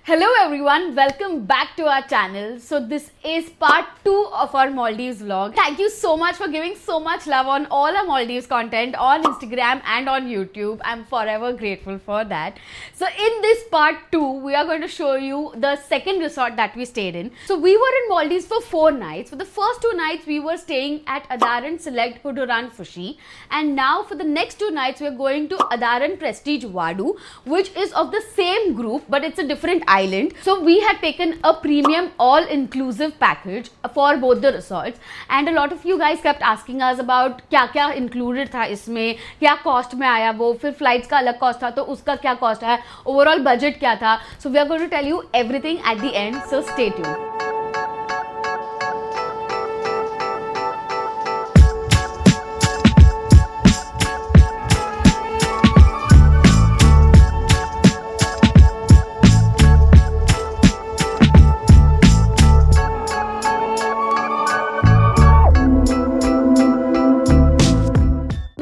Hello everyone, welcome back to our channel. So this is part 2 of our Maldives vlog. Thank you so much for giving so much love on all our Maldives content on Instagram and on YouTube. I'm forever grateful for that. So in this part 2, we are going to show you the second resort that we stayed in. So we were in Maldives for 4 nights. For the first 2 nights, we were staying at Adaran Select Huduran Fushi. And now for the next 2 nights, we are going to Adaran Prestige Wadu, which is of the same group, but it's a different island. So we had taken a premium all-inclusive package for both the resorts, and a lot of you guys kept asking us about क्या-क्या included था इसमें, क्या cost में आया वो, फिर flights का अलग cost था तो उसका क्या cost है, overall budget क्या था. So we are going to tell you everything at the end, so stay tuned.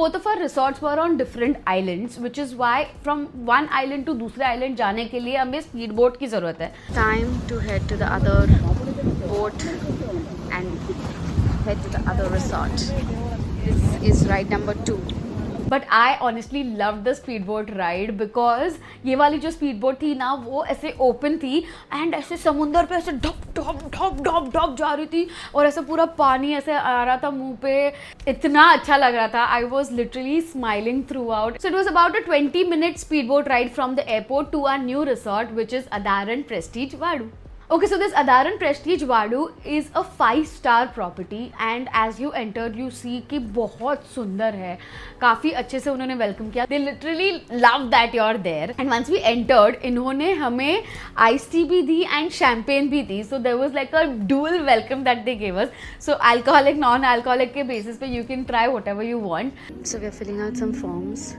Both of our resorts were on different islands, which is why from one island to दूसरे island जाने के लिए हमें speed boat की ज़रूरत है. Time to head to the other boat and head to the other resort. This is ride number 2. But I honestly loved the speedboat ride because ये वाली जो speedboat थी ना वो ऐसे open थी and ऐसे समुंदर पे ऐसे ढप ढप ढप ढप ढप जा रही थी और ऐसे पूरा पानी ऐसे आ रहा था मुंह पे. इतना अच्छा लग रहा था. I was literally smiling throughout. So it was about a 20-minute speedboat ride from the airport to our new resort, which is Adaran Prestige Wadu. Okay, so this Adaran Prestige Wadu is a 5-star property, and as you entered, you see कि बहुत सुंदर है. काफ़ी अच्छे से उन्होंने welcome किया. They literally love that you're there. And once we entered, इन्होंने हमें iced tea भी दी and champagne भी दी. So there was like a dual welcome that they gave us. So alcoholic, non-alcoholic के basis पे you can try whatever you want. So we are filling out some forms,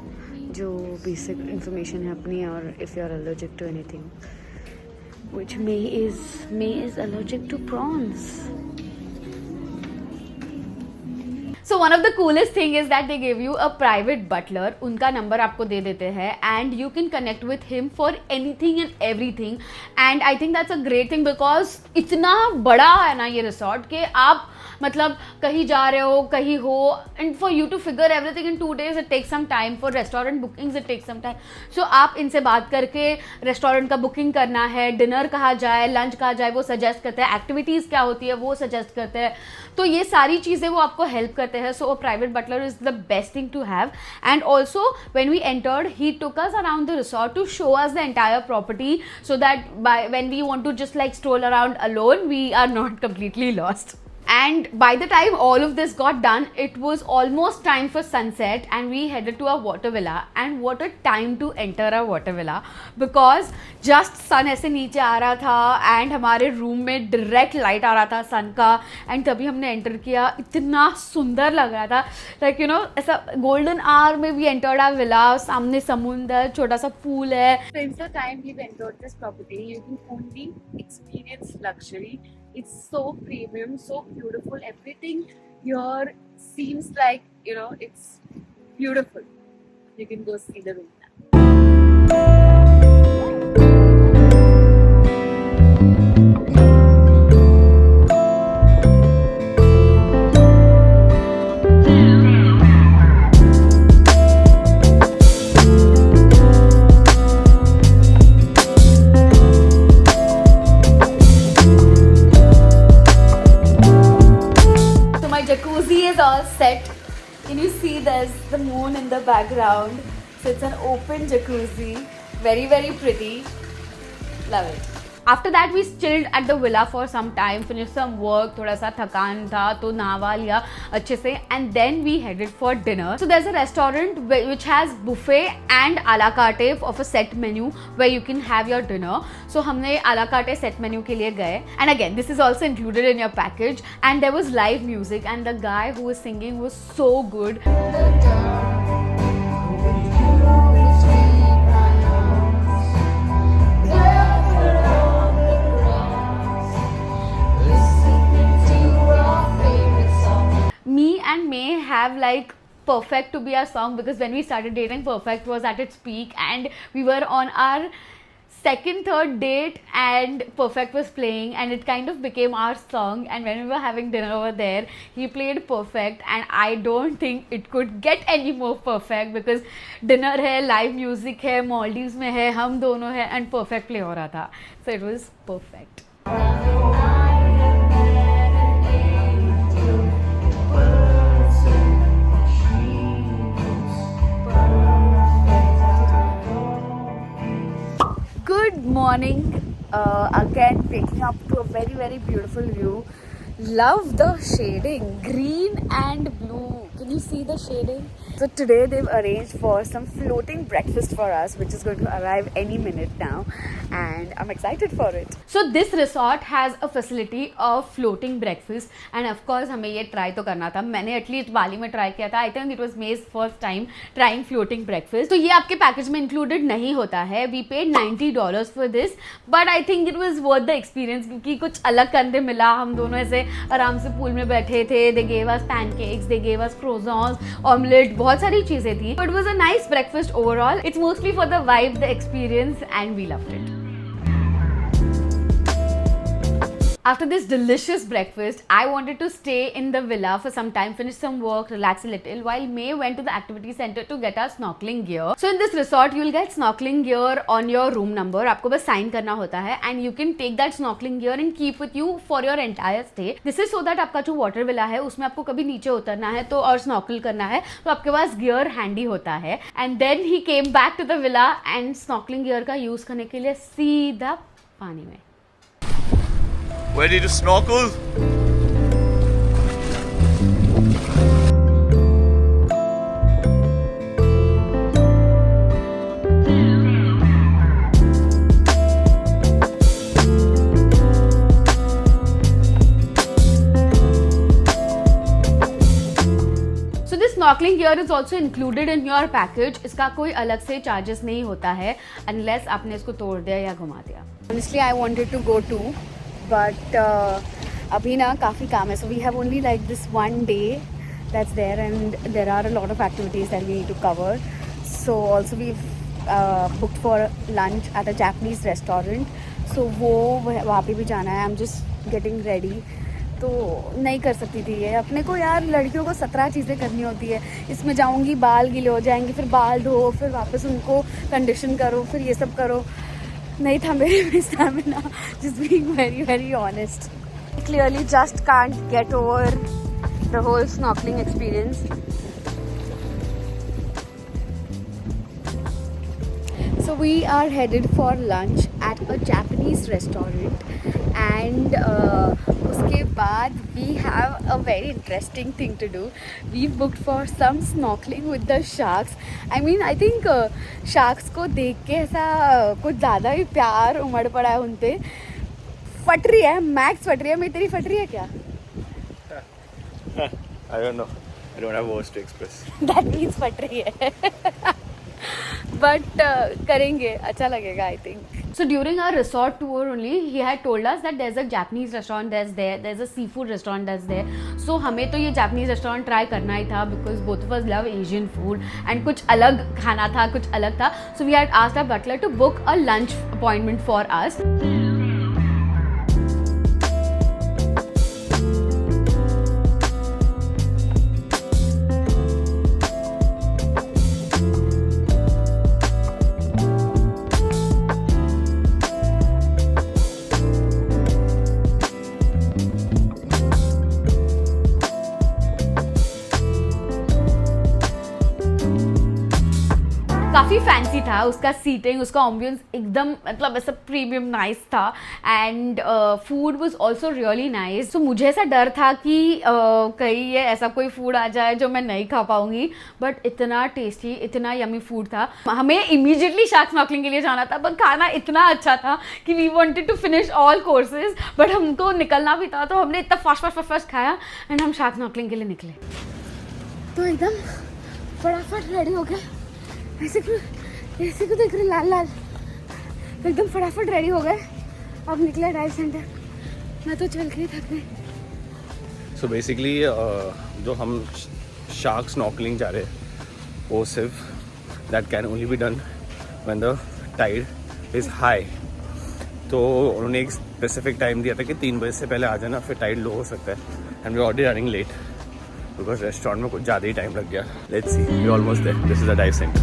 जो basic information है अपनी, और if you're allergic to anything. Which May is allergic to prawns. So one of the coolest thing is that they give you a private butler. उनका number आपको दे देते हैं and you can connect with him for anything and everything. And I think that's a great thing because इतना बड़ा है ना ये resort कि आप मतलब कहीं जा रहे हो कहीं हो, and for you to figure everything in 2 days it takes some time. For restaurant bookings it takes some time. So आप इनसे बात करके रेस्टोरेंट का बुकिंग करना है, डिनर कहाँ जाए, लंच कहाँ जाए, वो सजेस्ट करते हैं, एक्टिविटीज़ क्या होती है वो सजेस्ट करते हैं. तो ये सारी चीज़ें वो आपको हेल्प करते हैं. So a private butler is the best thing to have. And also when we entered he took us around the resort to show us the entire property so that when we want to just like stroll around alone, we are not completely lost. And by the time all of this got done, it was almost time for sunset and we headed to our water villa. And what a time to enter our water villa because just sun ऐसे नीचे आ रहा था and हमारे room में direct light आ रहा था sun का, and तभी हमने enter किया. इतना सुंदर लग रहा था, like you know ऐसा golden hour में we entered our villa. सामने समुंदर, छोटा सा pool है. Since the time we've entered this property, you can only experience luxury. It's so premium, so beautiful. Everything here seems like, you know, it's beautiful. You can go see the room now. Jacuzzi is all set. Can you see there's the moon in the background? So it's an open jacuzzi. Very, very pretty. Love it. After that we chilled at the villa for some time, finished some work, थोड़ा सा थकान था तो नहावा लिया अच्छे से, and then we headed for dinner. So there's a restaurant which has buffet and a la carte of a set menu where you can have your dinner. So हमने a la carte set menu के लिए गए, and again this is also included in your package, and there was live music and the guy who was singing was so good. Me and May have like Perfect to be our song because when we started dating, Perfect was at its peak and we were on our second, third date, and Perfect was playing, and it kind of became our song. And when we were having dinner over there, he played Perfect, and I don't think it could get any more perfect because dinner है, live music है, Maldives में है, हम दोनों है, and Perfect play हो रहा था. So it was perfect. Good morning. Again, waking up to a very, very beautiful view. Love the shading, green and blue. Can you see the shading? So today they've arranged for some floating breakfast for us, which is going to arrive any minute now, and I'm excited for it. So this resort has a facility of floating breakfast, and of course हमें ये try तो करना था. मैंने at least बाली में try किया था. I think it was May's first time trying floating breakfast. तो ये आपके पैकेज में included नहीं होता है. We paid $90 for this, but I think it was worth the experience क्योंकि कुछ अलग करने मिला. हम दोनों ऐसे आराम से पूल में बैठे थे. They gave us pancakes, they gave us croissants, omelette, बहुत सारी चीजें थी. But it was a nice breakfast overall. It's mostly for the vibe, the experience, and we loved it. After this delicious breakfast, I wanted to stay in the villa for some time, finish some work, relax a little, while May went to the activity center to get our snorkeling gear. So in this resort, you'll get snorkeling gear on your room number. आपको बस sign करना होता है, and you can take that snorkeling gear and keep with you for your entire stay. This is so that आपका जो water villa है, उसमें आपको कभी नीचे उतरना है तो और snorkel करना है, तो आपके पास gear handy होता है. And then he came back to the villa and snorkeling gear का use करने के लिए सीधा पानी में. Ready to snorkel? So this snorkeling gear is also included in your package. इसका कोई अलग से charges नहीं होता है unless आपने इसको तोड़ दिया या घुमा दिया. Honestly, I wanted to go too, but अभी ना काफ़ी काम है. So we have only like this one day that's there, and there are a lot of activities that we need to cover. So also we've booked for lunch at a Japanese restaurant. So वो वहाँ पे भी जाना है. I'm just getting ready. तो नहीं कर सकती थी ये. अपने को यार लड़कियों को 17 चीज़ें करनी होती है. इसमें जाऊँगी, बाल गीले हो जाएंगे, फिर बाल धो, फिर वापस उनको कंडीशन करो, फिर ये सब करो. नहीं था मेरे में stamina. Just being very, very honest. I clearly just can't get over the whole snorkeling experience. So we are headed for lunch at a Japanese restaurant, and उसके बाद we have a very interesting thing to do. We've booked for some snorkeling with the sharks. I mean, I think sharks को देख के ऐसा कुछ ज़्यादा ही प्यार उमड़ पड़ा है उन पे. फट रही है, मैक्स फट रही है. मेरी तेरी फट रही है क्या? I don't know. I don't have words to express. That means फट रही है. But करेंगे, अच्छा लगेगा I think. So during our resort tour only, he had told us that there's a Japanese restaurant that's there, there's a seafood restaurant that's there. So हमें तो ये Japanese restaurant try करना ही था because both of us love Asian food, and कुछ अलग खाना था, कुछ अलग था. So we had asked our butler to book a lunch appointment for us. काफ़ी फैंसी था उसका सीटिंग, उसका एम्बियंस एकदम मतलब ऐसा प्रीमियम नाइस था, and food was also really nice. तो मुझे ऐसा डर था कि कहीं ये ऐसा कोई फूड आ जाए जो मैं नहीं खा पाऊंगी, बट इतना टेस्टी, इतना यमी फूड था. हमें इमीडिएटली शार्क स्नॉर्कलिंग के लिए जाना था, पर खाना इतना अच्छा था कि we wanted to finish all courses, but हमको निकलना भी था, तो हमने इतना फास्ट खाया एंड हम शार्क स्नॉर्कलिंग के लिए निकले. तो एकदम फटाफट रेडी हो गए. ऐसे को देख रहे लाल लाल, एकदम फटाफट रेडी हो गए. अब निकले डाइव सेंटर. मैं तो चल के थक गई. सो बेसिकली जो हम शार्क स्नॉर्कलिंग जा रहे हैं वो सिर्फ that can only be done when the tide is high. तो उन्होंने एक स्पेसिफिक टाइम दिया था कि 3 बजे से पहले आ जाना, फिर टाइड लो हो सकता है। And we already running late because restaurant में कुछ ज़्यादा ही टाइम लग गया। Let's see, we almost there. This is a dive centre.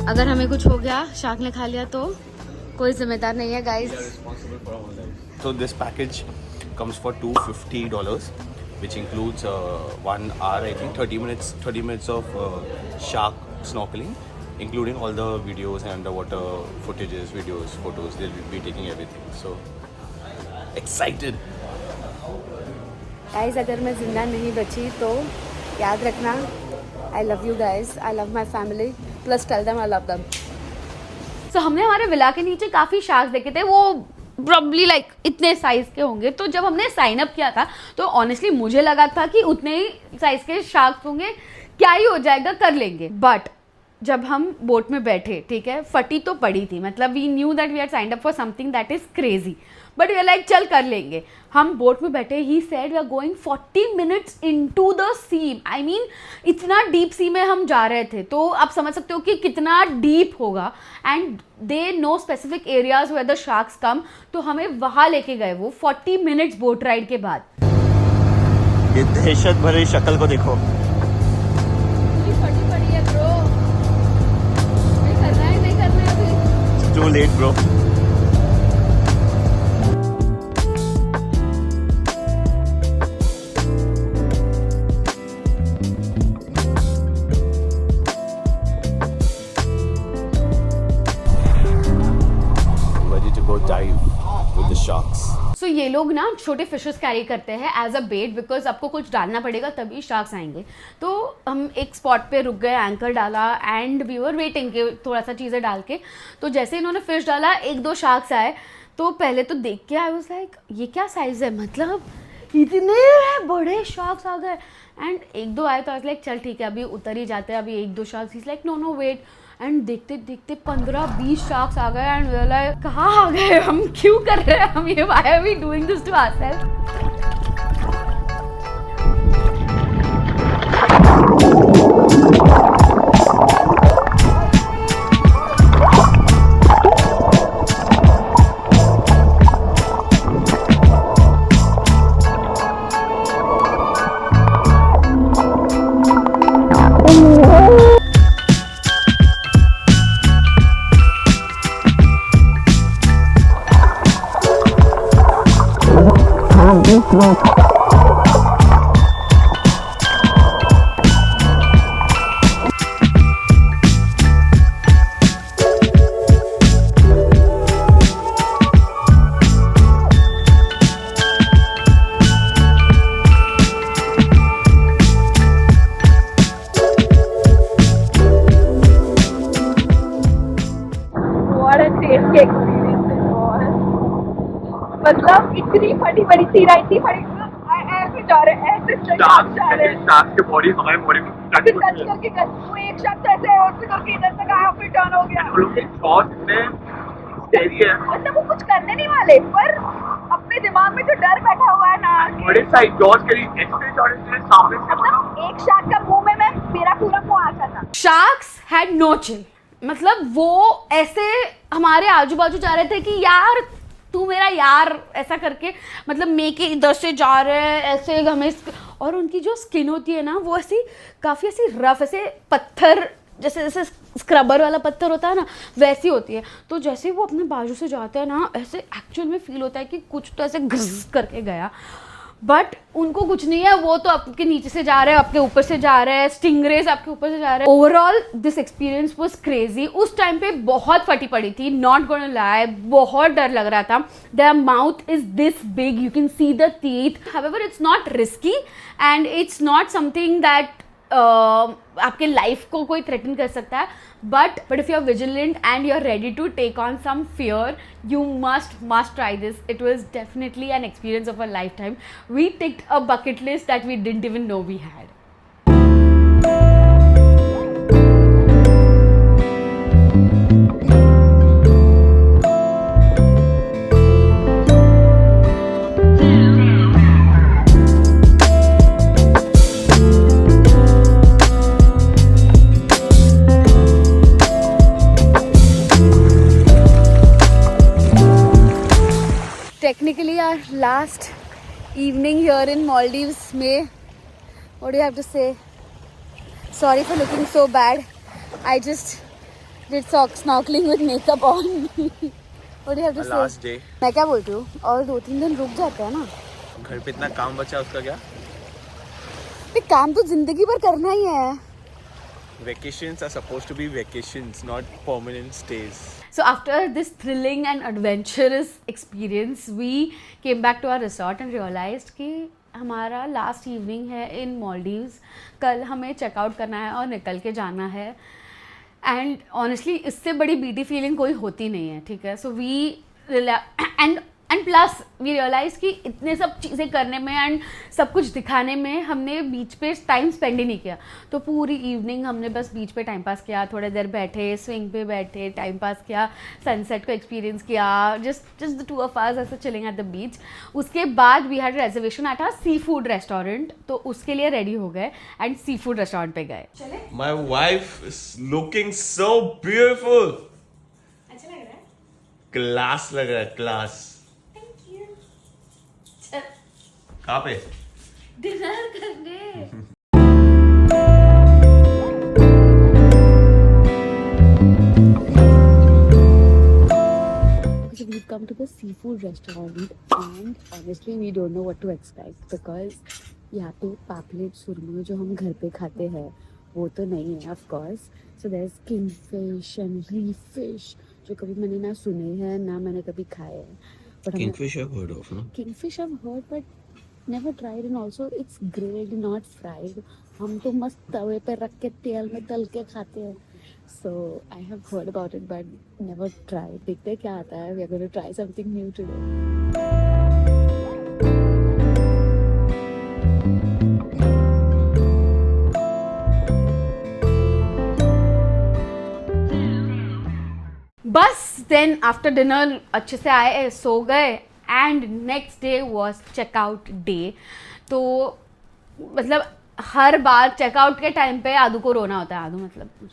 अगर हमें कुछ हो गया, शार्क ने खा लिया तो कोई जिम्मेदार नहीं है guys. So this package comes for $250, which includes 1 hour, I think 30 minutes of shark snorkeling, including all the videos and underwater footages, videos, photos. They'll be taking everything. So excited. Guys अगर मैं जिंदा नहीं बची तो याद रखना, I love you guys, I love my family, please tell them I love them. So हमने हमारे विला के नीचे काफ़ी शार्क्स देखे थे, वो प्रॉब्ली लाइक इतने साइज़ के होंगे। तो जब हमने साइन अप किया था तो ऑनेस्टली मुझे लगा था कि उतने ही साइज़ के शार्क्स होंगे, क्या ही हो जाएगा, कर लेंगे। बट जब हम बोट में बैठे, ठीक है, फटी तो पड़ी थी, मतलब we knew that we are signed up for something that is crazy, but we are like चल कर लेंगे। हम बोट में बैठे, he said we are going 40 minutes into the sea. I mean इतना डीप सी में हम जा रहे थे, तो आप समझ सकते हो कि कितना डीप होगा। And they know specific areas where the sharks come, तो हमें वहाँ लेके गए वो 40 मिनट्स बोट राइड के बाद। ये दहशत भरी शक्ल को देखो। फटी पड़ी है ब्रो, नहीं करना है अभी। Too late, bro. Ready to go dive with the sharks. सो ये लोग ना छोटे फिशेस कैरी करते हैं एज अ बेट, बिकॉज आपको कुछ डालना पड़ेगा तभी शार्क्स आएंगे। तो हम एक स्पॉट पे रुक गए, एंकर डाला एंड वी वर वेटिंग के थोड़ा सा चीज़ें डाल के। तो जैसे इन्होंने फिश डाला, 1-2 शार्क्स आए। तो पहले तो देख के आई वाज लाइक ये क्या साइज़ है, मतलब इतने बड़े शार्क्स आ गए। एंड 1-2 आए तो आई वाज लाइक चल ठीक है, अभी उतर ही जाते हैं, अभी 1-2 sharks. Is like no wait. And देखते देखते 15-20 शार्क्स आ गए। एंड वी आर लाइक कहाँ आ गए हम, क्यों कर रहे हैं हम ये, why are we doing this to ourselves. मतलब इतनी फटी पड़ी थी ना, इतनी फटी ऐसे जा रहे, ऐसे जा रहे, शार्क के बॉडी हमारे बॉडी में टच करके वो एक शब्द ऐसे ऐसे करके इधर तक आया, फिर टर्न हो गया। वो लोग के शॉट में स्टेडी है, मतलब वो कुछ करने नहीं वाले, पर अपने दिमाग में जो डर बैठा हुआ है ना, बड़े साइड जॉर्ज के लिए एक्सट्रीम शॉट से सामने से मतलब एक शार्क का मुंह में मैं मेरा पूरा मुंह आ जाता। शार्क्स हैड नो चिल, मतलब वो ऐसे हमारे आजू बाजू जा रहे थे कि यार तू मेरा यार, ऐसा करके, मतलब मेके इधर से जा रहे हैं ऐसे हमें। और उनकी जो स्किन होती है ना, वो ऐसी काफ़ी ऐसी रफ, ऐसे पत्थर जैसे जैसे स्क्रबर वाला पत्थर होता है ना, वैसी होती है। तो जैसे वो अपने बाजू से जाते हैं ना, ऐसे एक्चुअल में फील होता है कि कुछ तो ऐसे घस करके गया। बट उनको कुछ नहीं है, वो तो आपके नीचे से जा रहे हैं, आपके ऊपर से जा रहे हैं, स्टिंगरेज आपके ऊपर से जा रहे हैं। Overall this experience was crazy. उस टाइम पे बहुत फटी पड़ी थी, नॉट गोना लाई, बहुत डर लग रहा था। Their mouth is this big, you can see the teeth. However it's not risky and it's not something that आपके लाइफ को कोई थ्रेटन कर सकता है। But if you are vigilant and you are ready to take on some fear, you must try this. It was definitely an experience of a lifetime. We ticked a bucket list that we didn't even know we had. our last evening here in Maldives. May, what do you have to say? Sorry for looking so bad. I just did snorkeling with makeup on. What do you have to say? Last day. मैं क्या बोलती हूँ, और 2-3 दिन रुक जाते हैं ना. घर पे इतना काम बचा उसका क्या? ये काम तो जिंदगी भर करना ही है. Vacations are supposed to be vacations, not permanent stays. So after this thrilling and adventurous experience, we came back to our resort and realized कि हमारा लास्ट इवनिंग है इन मॉलडीव्स. कल हमें चेकआउट करना है और निकल के जाना है. एंड ऑनेस्टली इससे बड़ी बीटी फीलिंग कोई होती नहीं है. ठीक है. So we and plus we realize कि इतने सब चीज़ें करने में एंड सब कुछ दिखाने में हमने बीच पे टाइम स्पेंड ही नहीं किया. तो पूरी इवनिंग हमने बस बीच पे टाइम पास किया. थोड़ी देर बैठे, स्विंग पे बैठे, टाइम पास किया, सनसेट को एक्सपीरियंस किया. Just the two of us ऐसे चिलिंग एट द बीच. उसके बाद we had reservation at our sea food restaurant. तो उसके लिए रेडी हो गए एंड सी फूड रेस्टोरेंट पे गए. My wife is looking so beautiful. अच्छा लग रहा है. क्लास लग रहा है, क्लास. कहाँ पे? डिनर करने. So we've come to the seafood restaurant and honestly we don't know what to expect because यहाँ पे पापलेट सुरमई जो हम घर पे खाते हैं वो तो नहीं है of course. So there's kingfish and reef fish जो कभी मैंने ना सुने हैं ना मैंने कभी खाए हैं. Kingfish I've heard of, no? Kingfish I've heard but never tried and also it's grilled not fried. हम तो मस्त तवे पे रख के तेल में तल के खाते हैं. So I have heard about it but never tried. देखते हैं क्या आता है. We are going to try something new today. बस देन आफ्टर डिनर अच्छे से आए, सो गए and next day was checkout day. तो मतलब हर बार चेकआउट के टाइम पे आदू को रोना होता है. आदू मतलब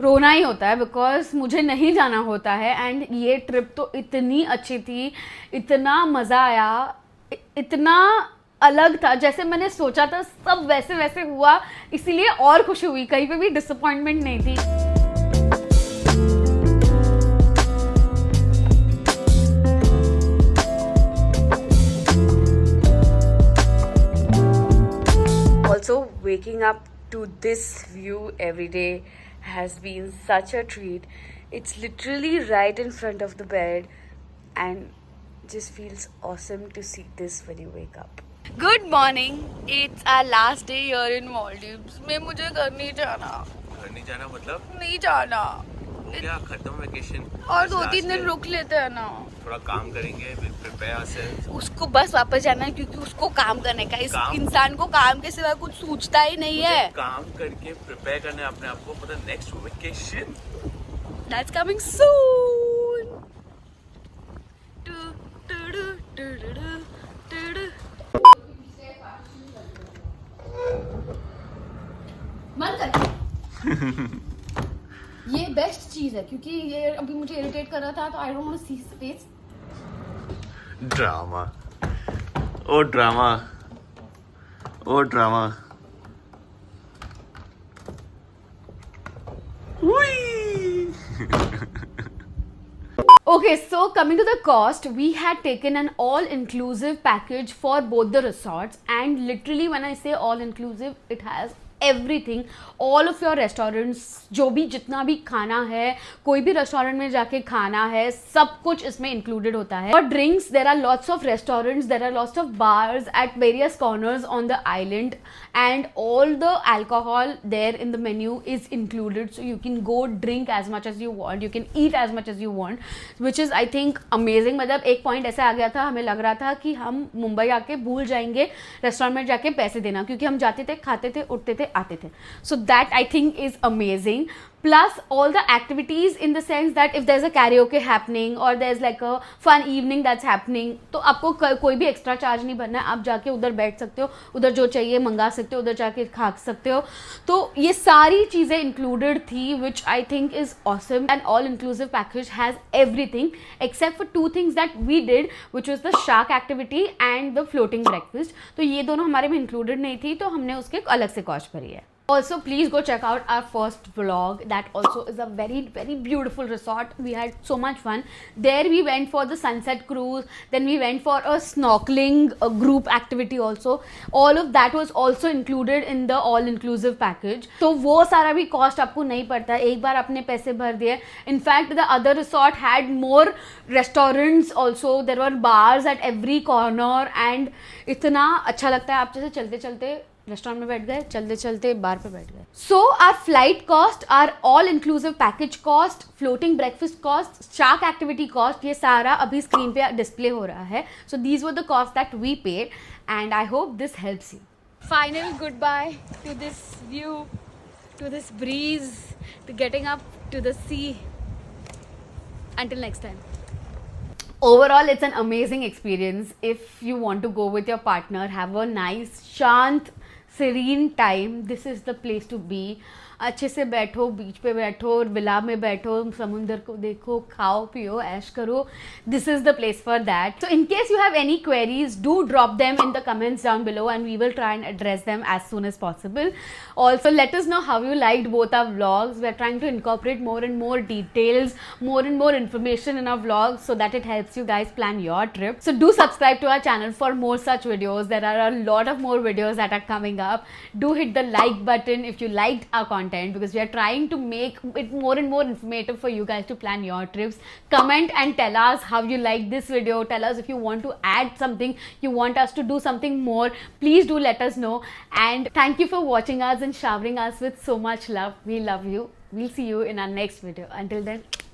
रोना ही होता है बिकॉज मुझे नहीं जाना होता है. एंड ये ट्रिप तो इतनी अच्छी थी, इतना मज़ा आया, इतना अलग था जैसे मैंने सोचा था सब वैसे वैसे हुआ. इसीलिए और खुशी हुई, कहीं पे भी डिसअपॉइंटमेंट नहीं थी. Also, waking up to this view every day has been such a treat. It's literally right in front of the bed and just feels awesome to see this when you wake up. Good morning. It's our last day here in Maldives. मैं मुझे घर नहीं जाना. घर नहीं जाना मतलब? नहीं जाना. क्या खत्म वेकेशन? और 2-3 दिन रुक लेते हैं ना. थोड़ा काम करेंगे, प्रिपेयर ourselves. उसको बस वापस जाना है क्योंकि उसको काम करने का. इस इंसान को काम के सिवा कुछ सोचता ही नहीं है. काम करके प्रिपेयर करने अपने आप को for the next vacation. That's coming soon. मन कर. ये बेस्ट चीज है क्योंकि ये अभी मुझे इरिटेट कर रहा था तो I don't want to see his face. Drama. Oh drama. Oh drama. Okay, so coming to the cost, we had taken an all-inclusive package for both the resorts and literally when I say all-inclusive, it has everything. All of your restaurants, जो भी जितना भी खाना है, कोई भी restaurant में जाके खाना है, सब कुछ इसमें included होता है. For drinks, there are lots of restaurants, there are lots of bars at various corners on the island and all the alcohol there in the menu is included. So you can go drink as much as you want, you can eat as much as you want, which is I think amazing. मतलब एक point ऐसा आ गया था, हमें लग रहा था कि हम मुंबई आके भूल जाएंगे रेस्टोरेंट में जाके पैसे देना क्योंकि हम जाते थे, खाते थे, उठते थे, आते थे. So that I think is amazing. Plus all the activities in the sense that if there's a karaoke happening or there's like a fun evening that's happening, तो आपको कोई भी एक्स्ट्रा चार्ज नहीं भरना है. आप जाके उधर बैठ सकते हो, उधर जो चाहिए मंगा सकते हो, उधर जाके खा सकते हो. तो ये सारी चीज़ें इंक्लूडेड थी, which I think is awesome. And all inclusive package has everything except for two things that we did, which was the shark activity and the floating breakfast. तो ये दोनों हमारे में इंक्लूडेड नहीं थी, तो हमने उसके अलग से कॉस्ट भरी है. Also, please go check out our first vlog. That also is a very, very beautiful resort. We had so much fun. There we went for the sunset cruise. Then we went for a snorkeling group activity also. All of that was also included in the all-inclusive package. तो वो सारा भी cost आपको नहीं पड़ता है. एक बार आपने पैसे भर दिए. In fact, the other resort had more restaurants also. There were bars at every corner and इतना अच्छा लगता है. आप जैसे चलते चलते रेस्टोरेंट में बैठ गए, चलते चलते बार पे बैठ गए. So our flight cost, our all inclusive package cost, floating breakfast cost, shark activity cost, ये सारा अभी स्क्रीन पे डिस्प्ले हो रहा है. So these were the cost that we paid and I hope this helps you. Final goodbye to this view, to this breeze, to getting up to the sea. Until next time. Overall, it's an amazing experience. If you want to go with your partner, have a nice, shant, serene time, this is the place to be. अच्छे से बैठो, बीच पे बैठो, villa में बैठो, समुंदर को देखो, खाओ पियो, ऐश करो. This is the place for that. So in case you have any queries, do drop them in the comments down below and we will try and address them as soon as possible. Also, let us know how you liked both our vlogs. We are trying to incorporate more and more details, more and more information in our vlogs so that it helps you guys plan your trip. So do subscribe to our channel for more such videos. There are a lot of more videos that are coming up. Do hit the like button if you liked our content, because we are trying to make it more and more informative for you guys to plan your trips. Comment and tell us how you like this video. Tell us if you want to add something, you want us to do something more. Please do let us know. And thank you for watching us and showering us with so much love. We love you. We'll see you in our next video. Until then.